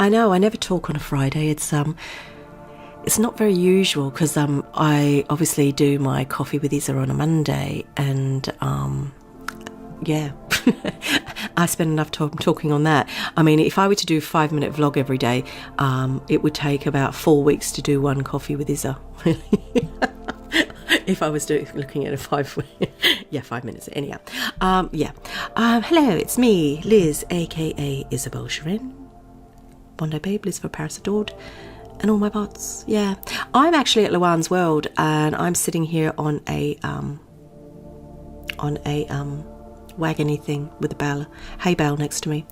I know, I never talk on a Friday. It's not very usual because I obviously do my Coffee with Isa on a Monday, and yeah, I spend enough time talking on that. I mean, if I were to do a 5-minute vlog every day, it would take about 4 weeks to do one Coffee with Isa. If I was looking at a 5 minutes. Anyhow, hello, it's me, Liz, aka Isabel Shirin. Bondi Babe, Liz for Paris Adored, and all my bots. Yeah, I'm actually at Luan's World, and I'm sitting here on a wagony thing with a hay bale next to me.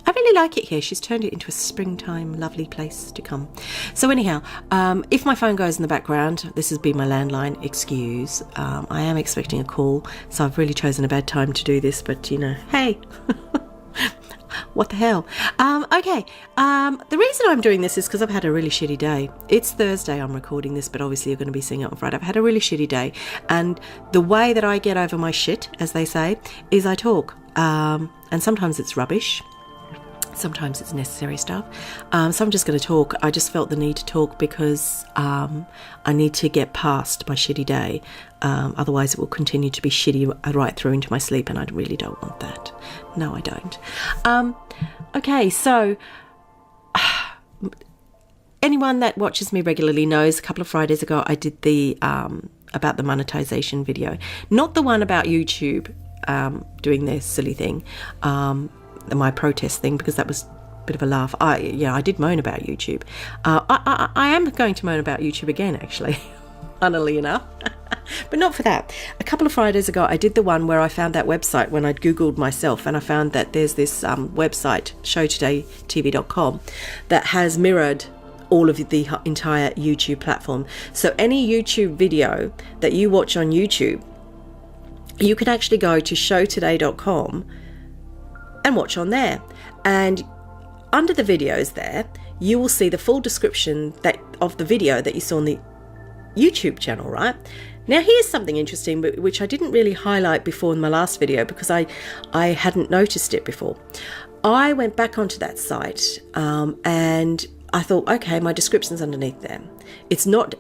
I really like it here. She's turned it into a springtime lovely place to come. So anyhow, if my phone goes in the background, this has been my landline, excuse. I am expecting a call, so I've really chosen a bad time to do this, but you know, hey. What the hell? Okay, the reason I'm doing this is because I've had a really shitty day. It's Thursday I'm recording this, but obviously you're going to be seeing it on Friday. I've had a really shitty day, and the way that I get over my shit, as they say, is I talk. And sometimes it's rubbish. Sometimes it's necessary stuff. So I'm just going to talk. I just felt the need to talk because I need to get past my shitty day. Otherwise it will continue to be shitty right through into my sleep, and I really don't want that. No, I don't. Okay, so anyone that watches me regularly knows a couple of Fridays ago I did the about the monetization video. Not the one about YouTube doing their silly thing. My protest thing, because that was a bit of a laugh. I did moan about YouTube. I am going to moan about YouTube again, actually, funnily enough, but not for that. A couple of Fridays ago, I did the one where I found that website when I'd Googled myself, and I found that there's this website, showtodaytv.com, that has mirrored all of the entire YouTube platform. So any YouTube video that you watch on YouTube, you can actually go to showtoday.com and watch on there, and under the videos there you will see the full description of the video that you saw on the YouTube channel. Right now, here's something interesting which I didn't really highlight before in my last video because I hadn't noticed it before. I went back onto that site and I thought, okay, my description's underneath there. It's not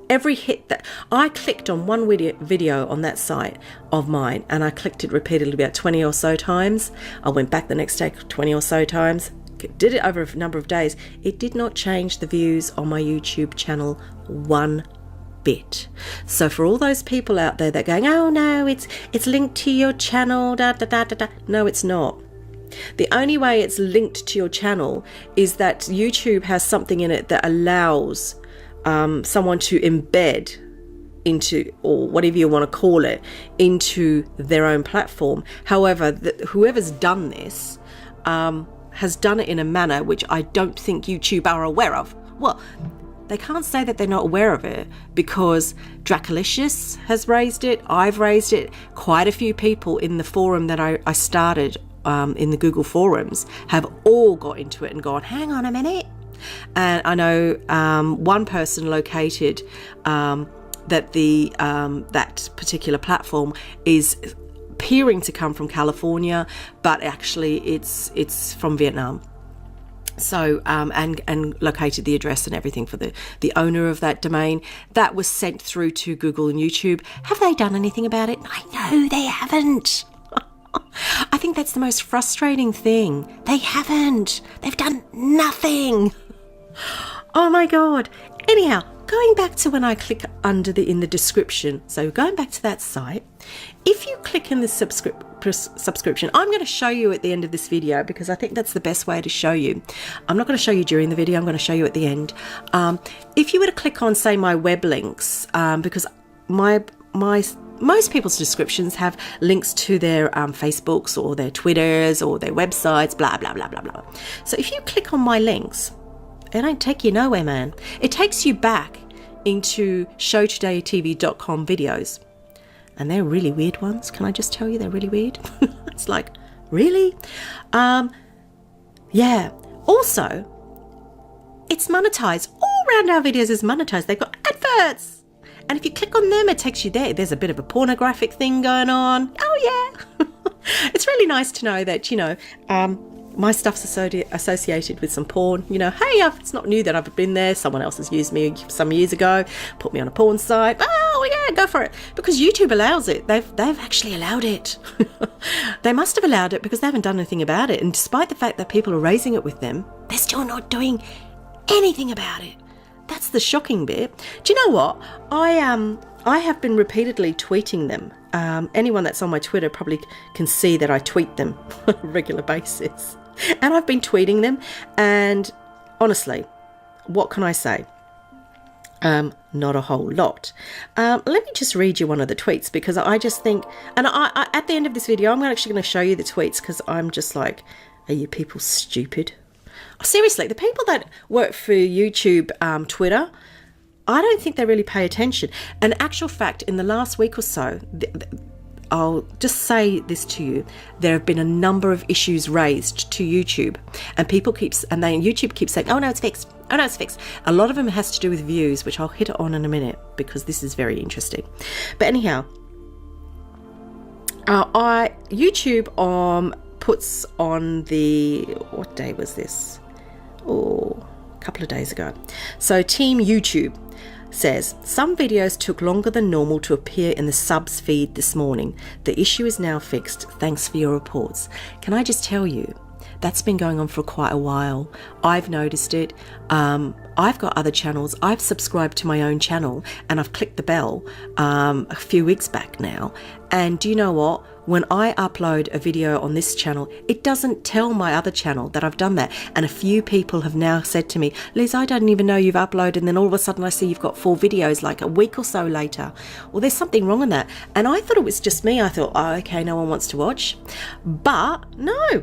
every hit that I clicked on one video on that site of mine, and I clicked it repeatedly about 20 or so times. I went back the next day 20 or so times, did it over a number of days. It did not change the views on my YouTube channel one bit. So for all those people out there that are going, oh no, it's linked to your channel, da da da da da. No, it's not. The only way it's linked to your channel is that YouTube has something in it that allows someone to embed into, or whatever you want to call it, into their own platform. However, whoever's done this has done it in a manner which I don't think YouTube are aware of. Well, they can't say that they're not aware of it because Dracolicious has raised it, I've raised it, quite a few people in the forum that I started in the Google forums have all got into it and gone, hang on a minute. And I know one person located that that particular platform is appearing to come from California, but actually it's from Vietnam. So and located the address and everything for the owner of that domain. That was sent through to Google and YouTube. Have they done anything about it? I know they haven't. I think that's the most frustrating thing. They haven't. They've done nothing. Oh my God. Anyhow, going back to when I click in the description. So going back to that site, if you click in the subscription, I'm going to show you at the end of this video because I think that's the best way to show you. I'm not going to show you during the video. I'm going to show you at the end. If you were to click on, say, my web links, because most people's descriptions have links to their Facebooks or their Twitters or their websites, blah, blah, blah, blah, blah. So if you click on my links, it don't take you nowhere, man. It takes you back into showtodaytv.com videos. And they're really weird ones. Can I just tell you, they're really weird? It's like, really? Yeah. Also, it's monetized. All around our videos is monetized. They've got adverts. And if you click on them, it takes you there. There's a bit of a pornographic thing going on. Oh, yeah. It's really nice to know that, my stuff's associated with some porn. You know, hey, it's not new that I've been there. Someone else has used me some years ago, put me on a porn site. Oh yeah, go for it. Because YouTube allows it. They've actually allowed it. They must have allowed it because they haven't done anything about it. And despite the fact that people are raising it with them, they're still not doing anything about it. That's the shocking bit. Do you know what? I have been repeatedly tweeting them. Anyone that's on my Twitter probably can see that I tweet them on a regular basis. And I've been tweeting them. And honestly, what can I say? Not a whole lot. Let me just read you one of the tweets because I just think, and I at the end of this video, I'm actually going to show you the tweets because I'm just like, are you people stupid? Seriously, the people that work for YouTube, Twitter, I don't think they really pay attention. And actual fact, in the last week or so, I'll just say this to you, there have been a number of issues raised to YouTube, and YouTube keeps saying, oh no, it's fixed. Oh no, it's fixed. A lot of them has to do with views, which I'll hit on in a minute because this is very interesting. But anyhow, YouTube puts on what day was this? Oh, a couple of days ago. So Team YouTube says, some videos took longer than normal to appear in the subs feed this morning. The issue is now fixed. Thanks for your reports. Can I just tell you, that's been going on for quite a while. I've noticed it. I've got other channels. I've subscribed to my own channel and I've clicked the bell a few weeks back now. And do you know what? When I upload a video on this channel, it doesn't tell my other channel that I've done that. And a few people have now said to me, Liz, I don't even know you've uploaded. And then all of a sudden I see you've got 4 videos like a week or so later. Well, there's something wrong in that. And I thought it was just me. I thought, oh, okay, no one wants to watch. But no.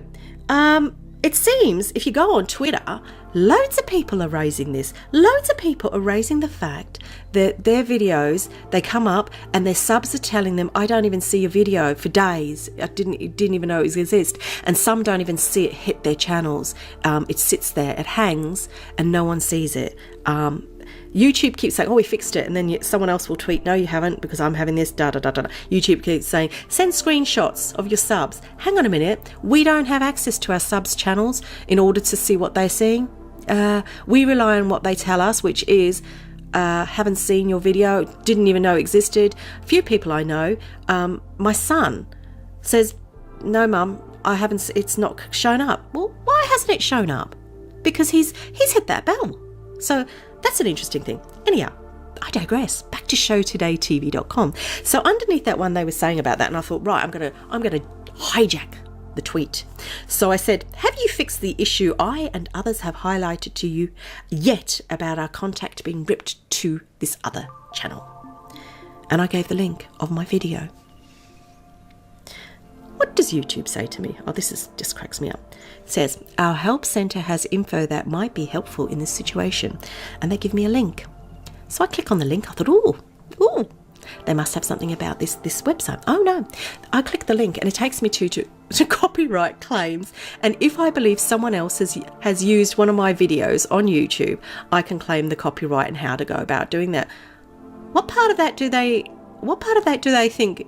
It seems if you go on Twitter, loads of people are raising this. Loads of people are raising the fact that their videos, they come up and their subs are telling them, I don't even see your video for days. I didn't even know it exists. And some don't even see it hit their channels. It sits there, it hangs, and no one sees it. YouTube keeps saying, oh, we fixed it. And then someone else will tweet, no, you haven't, because I'm having this, da, da, da, da. YouTube keeps saying, send screenshots of your subs. Hang on a minute. We don't have access to our subs channels in order to see what they're seeing. We rely on what they tell us, which is, haven't seen your video, didn't even know existed. A few people I know, my son says, no, Mum, it's not shown up. Well, why hasn't it shown up? Because he's hit that bell. So that's an interesting thing. Anyhow, I digress. Back to showtodaytv.com. So underneath that one, they were saying about that, and I thought, right, I'm gonna hijack the tweet. So I said, have you fixed the issue I and others have highlighted to you yet about our contact being ripped to this other channel? And I gave the link of my video. What does YouTube say to me? Oh, just cracks me up. It says, our help centre has info that might be helpful in this situation. And they give me a link. So I click on the link. I thought, ooh, they must have something about this website. Oh no. I click the link and it takes me to copyright claims. And if I believe someone else has used one of my videos on YouTube, I can claim the copyright and how to go about doing that. What part of that do they think?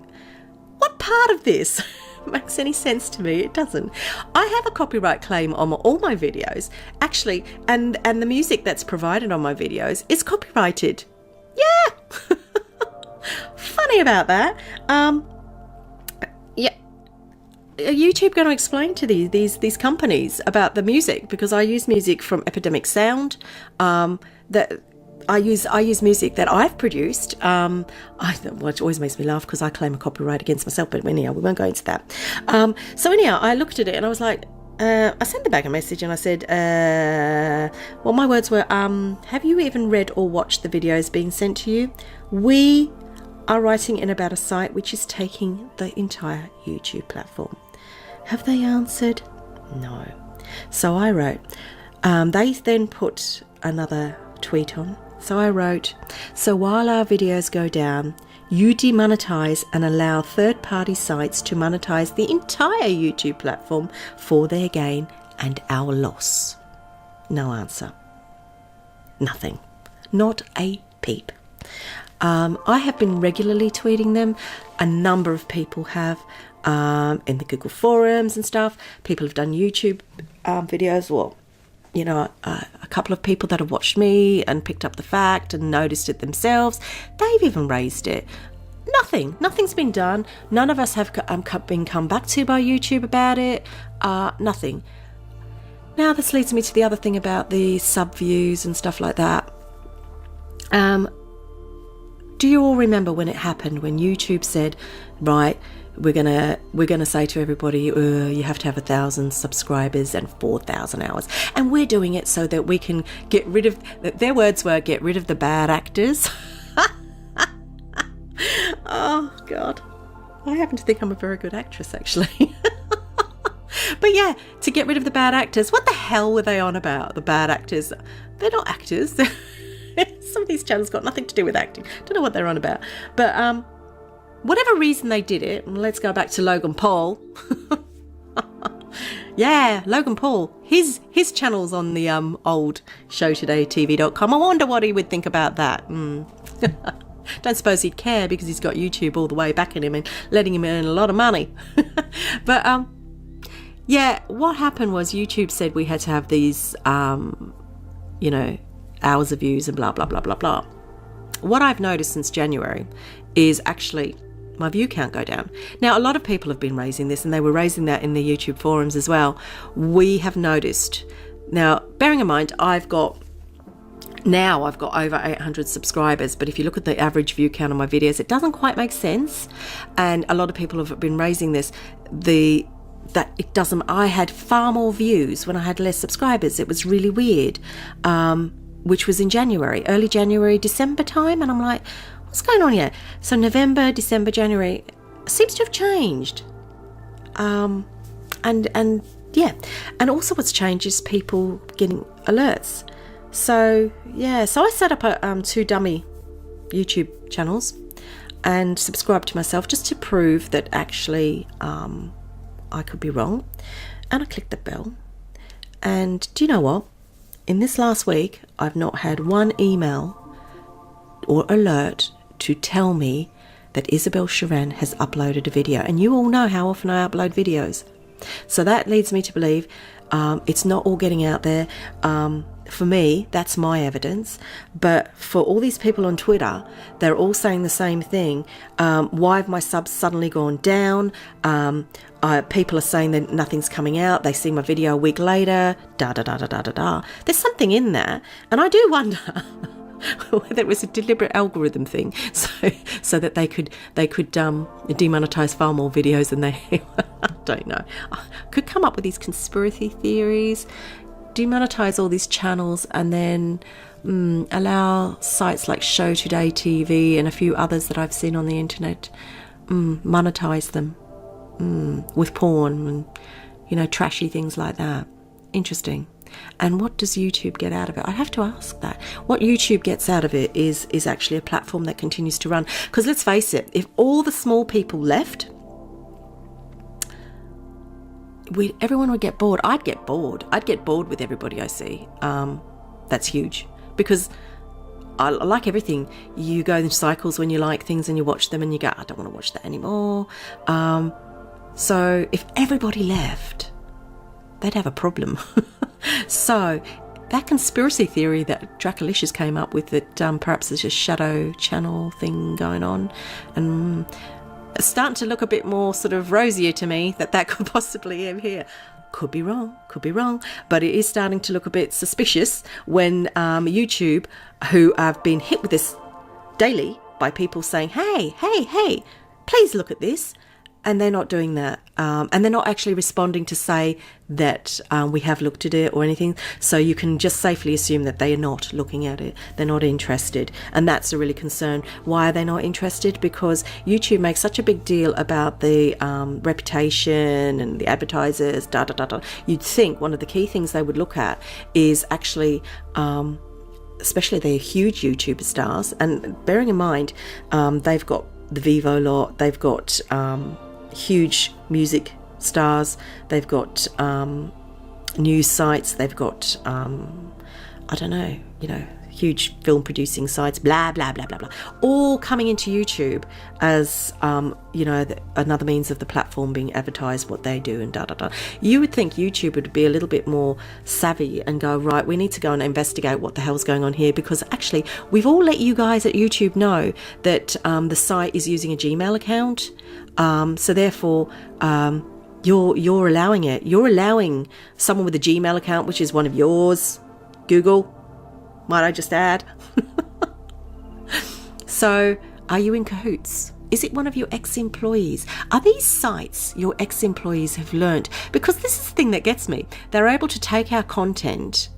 What part of this makes any sense to me? It doesn't. I have a copyright claim on all my videos, actually, and the music that's provided on my videos is copyrighted. Yeah. Funny about that. Yeah. Are YouTube going to explain to these companies about the music? Because I use music from Epidemic Sound, that I use music that I've produced, which always makes me laugh because I claim a copyright against myself, but anyhow, we won't go into that. So anyhow, I looked at it and I was like, I sent them back a message and I said, well, my words were, have you even read or watched the videos being sent to you? We are writing in about a site which is taking the entire YouTube platform. Have they answered? No. So I wrote, they then put another tweet on. So I wrote, so while our videos go down, you demonetize and allow third-party sites to monetize the entire YouTube platform for their gain and our loss. No answer. Nothing. Not a peep. I have been regularly tweeting them. A number of people have, in the Google forums and stuff. People have done YouTube videos, or a couple of people that have watched me and picked up the fact and noticed it themselves. They've even raised it. Nothing's been done. None of us have been come back to by YouTube about it. Nothing. Now this leads me to the other thing about the sub views and stuff like that. Do you all remember when it happened, when YouTube said, right, we're gonna say to everybody, you have to have 1,000 subscribers and 4,000 hours, and we're doing it so that we can get rid of, their words were, get rid of the bad actors. Oh God, I happen to think I'm a very good actress, actually. But yeah, to get rid of the bad actors. What the hell were they on about, the bad actors? They're not actors. Some of these channels got nothing to do with acting. Don't know what they're on about. But whatever reason they did it, let's go back to Logan Paul. Yeah, Logan Paul. His channel's on the old showtodaytv.com. I wonder what he would think about that. Don't suppose he'd care, because he's got YouTube all the way backing him and letting him earn a lot of money. But yeah, what happened was YouTube said we had to have these hours of views and blah blah blah blah blah. What I've noticed since January is actually my view count go down. Now, a lot of people have been raising this, and they were raising that in the YouTube forums as well. We have noticed. Now, bearing in mind, I've got over 800 subscribers, but if you look at the average view count on my videos, it doesn't quite make sense. And a lot of people have been raising this, that it doesn't. I had far more views when I had less subscribers. It was really weird, which was in January, early January, December time, and I'm like, what's going on here? So November, December, January seems to have changed, and yeah, and also what's changed is people getting alerts. So yeah, so I set up 2 dummy YouTube channels and subscribed to myself, just to prove that actually I could be wrong. And I clicked the bell, and do you know what? In this last week, I've not had one email or alert to tell me that Isabel Sharan has uploaded a video. And you all know how often I upload videos. So that leads me to believe it's not all getting out there. For me, that's my evidence. But for all these people on Twitter, they're all saying the same thing. Why have my subs suddenly gone down? People are saying that nothing's coming out. They see my video a week later. There's something in there. And I do wonder whether it was a deliberate algorithm thing, so that they could demonetize far more videos than they I don't know. I could come up with these conspiracy theories, demonetize all these channels, and then allow sites like Show Today TV and a few others that I've seen on the internet monetize them with porn and trashy things like that. Interesting. And what does YouTube get out of it? I have to ask that. What YouTube gets out of it is actually a platform that continues to run. Because let's face it, if all the small people left, everyone would get bored. I'd get bored. I'd get bored with everybody I see. That's huge. Because I like everything. You go in cycles when you like things and you watch them and you go, I don't want to watch that anymore. So if everybody left, they'd have a problem. So that conspiracy theory that Dracolicious came up with, that perhaps there's a shadow channel thing going on, and it's starting to look a bit more sort of rosier to me, that could possibly be here. Could be wrong, but it is starting to look a bit suspicious when YouTube, who have been hit with this daily by people saying, hey, please look at this, and they're not doing that, and they're not actually responding to say that we have looked at it or anything. So you can just safely assume that they are not looking at it. They're not interested, and that's a really concern. Why are they not interested? Because YouTube makes such a big deal about the reputation and the advertisers. You'd think one of the key things they would look at is actually, especially the huge YouTube stars, and bearing in mind they've got the Vivo lot, they've got huge music stars, they've got news sites, they've got huge film producing sites, blah, blah, blah, blah, blah, all coming into YouTube as, another means of the platform being advertised, what they do and da, da, da. You would think YouTube would be a little bit more savvy and go, right, we need to go and investigate what the hell's going on here, because actually we've all let you guys at YouTube know that the site is using a Gmail account. So therefore, you're allowing it. You're allowing someone with a Gmail account, which is one of yours, Google, might I just add. So are you in cahoots? Is it one of your ex-employees? Are these sites your ex-employees have learnt? Because this is the thing that gets me. They're able to take our content.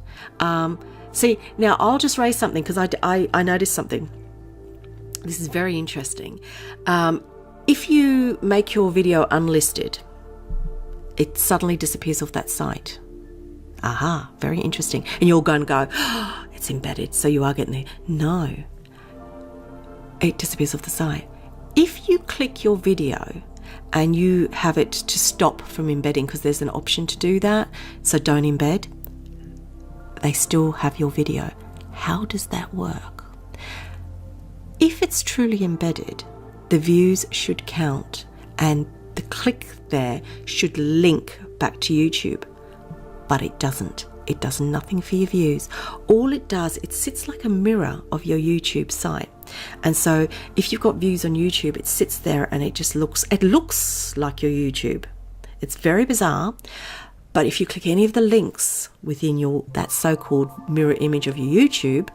See, now I'll just raise something, because I noticed something. This is very interesting. If you make your video unlisted, it suddenly disappears off that site. Aha, very interesting. And you're going to go, oh, it's embedded, so you are getting it. No, it disappears off the site. If you click your video and you have it to stop from embedding, because there's an option to do that, so don't embed, they still have your video. How does that work? If it's truly embedded, the views should count and the click there should link back to YouTube, but it doesn't. It does nothing for your views. All it does, it sits like a mirror of your YouTube site. And so if you've got views on YouTube, it sits there and it looks like your YouTube. It's very bizarre. But if you click any of the links within that so-called mirror image of your YouTube,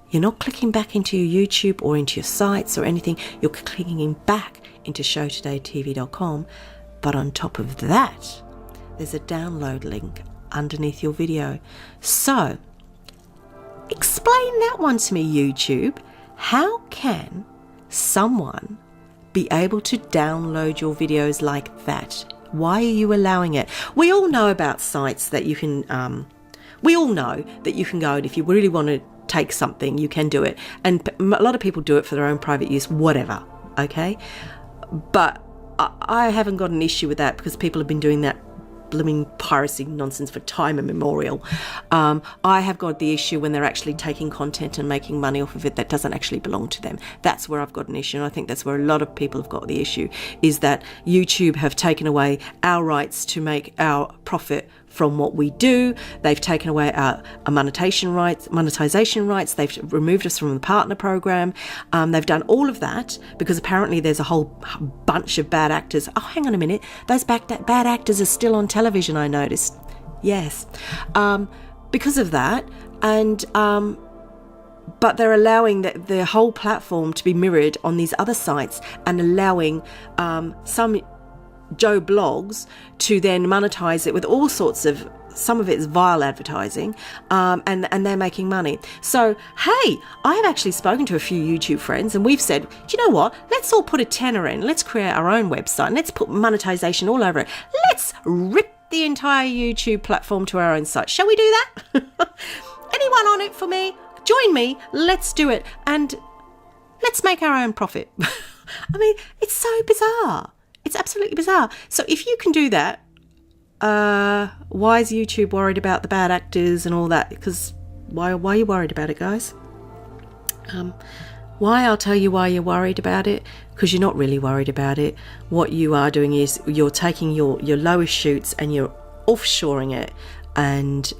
you're not clicking back into your YouTube or into your sites or anything. You're clicking back into showtodaytv.com. But on top of that, there's a download link underneath your video. So, explain that one to me, YouTube. How can someone be able to download your videos like that? Why are you allowing it? We all know about sites that you can, we all know that you can go, and if you really want to take something, you can do it. And a lot of people do it for their own private use, whatever, okay? But I haven't got an issue with that, because people have been doing that blooming piracy nonsense for time immemorial. I have got the issue when they're actually taking content and making money off of it that doesn't actually belong to them. That's where I've got an issue, and I think that's where a lot of people have got the issue, is that YouTube have taken away our rights to make our profit from what we do. They've taken away our monetization rights. They've removed us from the partner program. They've done all of that because apparently there's a whole bunch of bad actors. Oh, hang on a minute. Those bad actors are still on television, I noticed. Yes. Because of that. And but they're allowing the whole platform to be mirrored on these other sites, and allowing some Joe blogs to then monetize it with all sorts of, some of it's vile advertising, and they're making money. So, hey, I have actually spoken to a few YouTube friends, and we've said, do you know what? Let's all put a tenner in. Let's create our own website, and let's put monetization all over it. Let's rip the entire YouTube platform to our own site. Shall we do that? Anyone on it for me? Join me. Let's do it, and let's make our own profit. I mean, it's so bizarre. It's absolutely bizarre. So if you can do that, why is YouTube worried about the bad actors and all that? Because why are you worried about it, guys? I'll tell you why you're worried about it. Because you're not really worried about it. What you are doing is you're taking your lowest shoots and you're offshoring it, and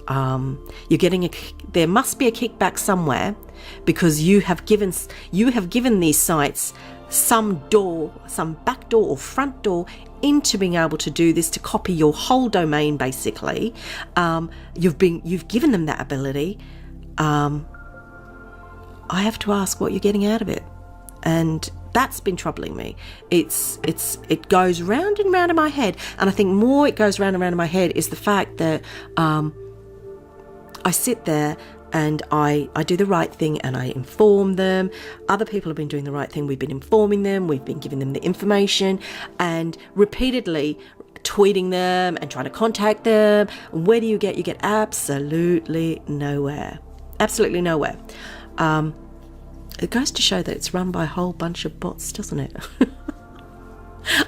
you're getting there must be a kickback somewhere, because you have given these sites some back door or front door into being able to do this, to copy your whole domain, basically. You've given them that ability. I have to ask what you're getting out of it, and that's been troubling me. It goes round and round in my head, and I think more it goes round and round in my head is the fact that I sit there and I do the right thing and I inform them. Other people have been doing the right thing. We've been informing them. We've been giving them the information, and repeatedly tweeting them and trying to contact them. And where do you get? You get absolutely nowhere. Absolutely nowhere. It goes to show that it's run by a whole bunch of bots, doesn't it?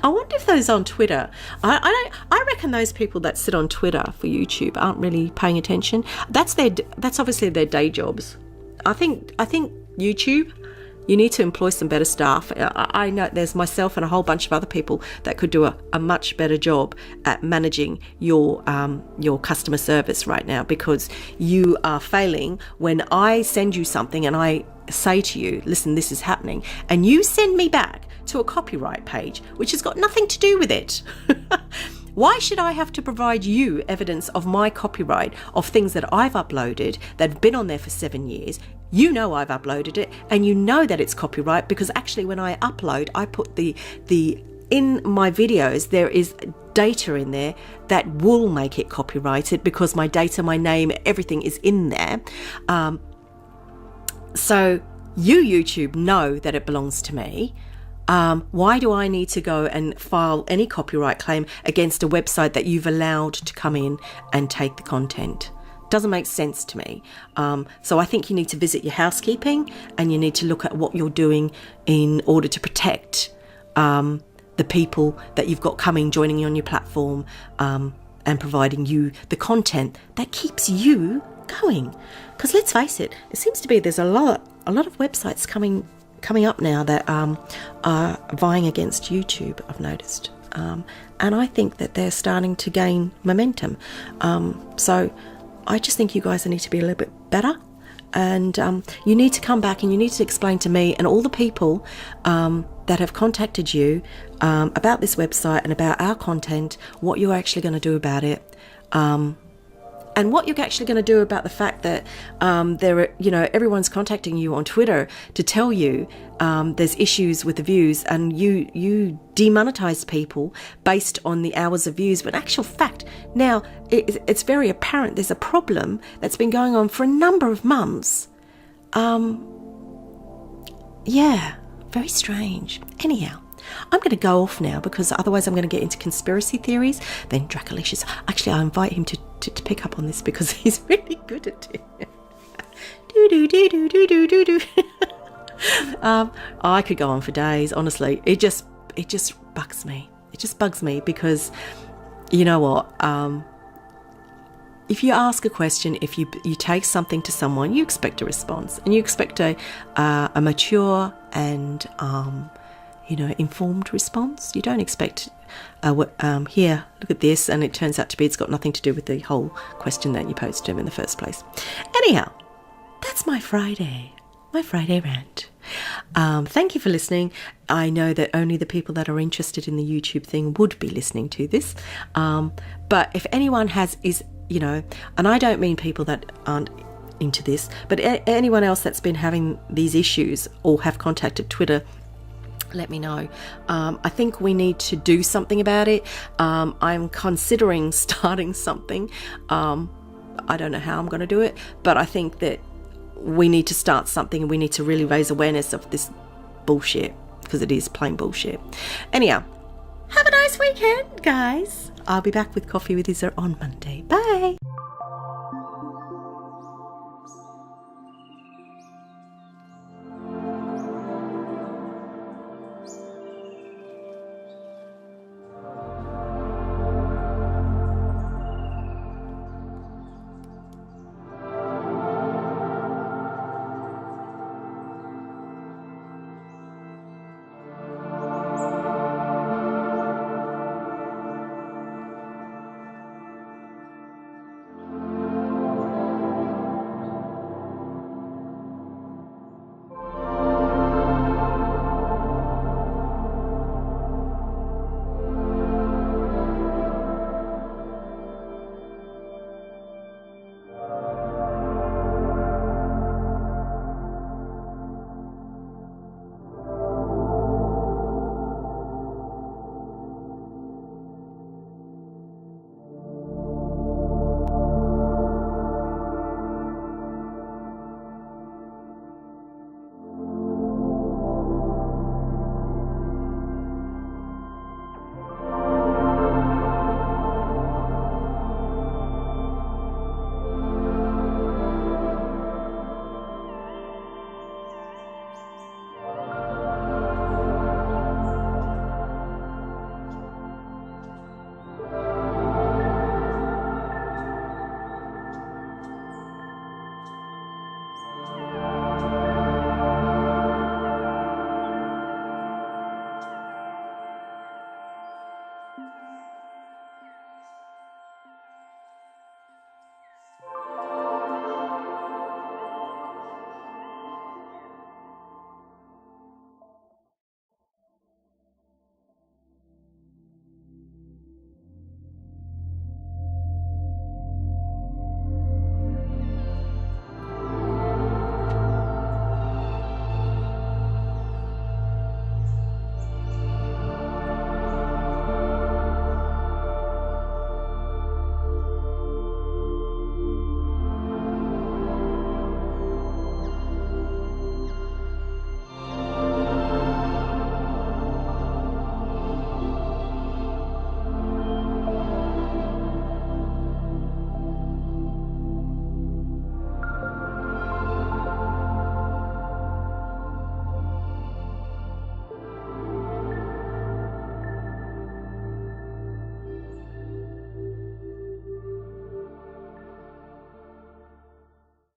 I wonder if those on Twitter, I reckon those people that sit on Twitter for YouTube aren't really paying attention. That's obviously their day jobs. I think YouTube, you need to employ some better staff. I know there's myself and a whole bunch of other people that could do a much better job at managing your customer service right now, because you are failing when I send you something and I say to you, listen, this is happening, and you send me back to a copyright page which has got nothing to do with it. Why should I have to provide you evidence of my copyright of things that I've uploaded that have been on there for 7 years? You know I've uploaded it, and you know that it's copyright, because actually when I upload, I put the in my videos, there is data in there that will make it copyrighted, because my data, my name, everything is in there. So you, YouTube, know that it belongs to me. Why do I need to go and file any copyright claim against a website that you've allowed to come in and take the content? Doesn't make sense to me. So I think you need to visit your housekeeping, and you need to look at what you're doing in order to protect the people that you've got joining you on your platform, and providing you the content that keeps you going. Because let's face it, it seems to be there's a lot of websites coming up now that are vying against YouTube, I've noticed. And I think that they're starting to gain momentum. So I just think you guys need to be a little bit better. And you need to come back and you need to explain to me and all the people that have contacted you about this website and about our content, what you're actually going to do about it. And what you're actually going to do about the fact that everyone's contacting you on Twitter to tell you there's issues with the views, and you demonetize people based on the hours of views. But in actual fact, now it's very apparent there's a problem that's been going on for a number of months. Yeah, very strange. Anyhow, I'm going to go off now, because otherwise I'm going to get into conspiracy theories. Then Dracolicious, actually I invite him to pick up on this, because he's really good at it. do. I could go on for days, honestly. It just bugs me. It just bugs me, because you know what? If you ask a question, if you take something to someone, you expect a response, and you expect a mature and informed response. You don't expect, here, look at this, and it turns out to be it's got nothing to do with the whole question that you posed to him in the first place. Anyhow, that's my Friday rant. Thank you for listening. I know that only the people that are interested in the YouTube thing would be listening to this. But if anyone and I don't mean people that aren't into this, but anyone else that's been having these issues or have contacted Twitter, let me know. I think we need to do something about it. I'm considering starting something. I don't know how I'm going to do it, but I think that we need to start something, and we need to really raise awareness of this bullshit, because it is plain bullshit. Anyhow, have a nice weekend, guys. I'll be back with Coffee with Isa on Monday. Bye.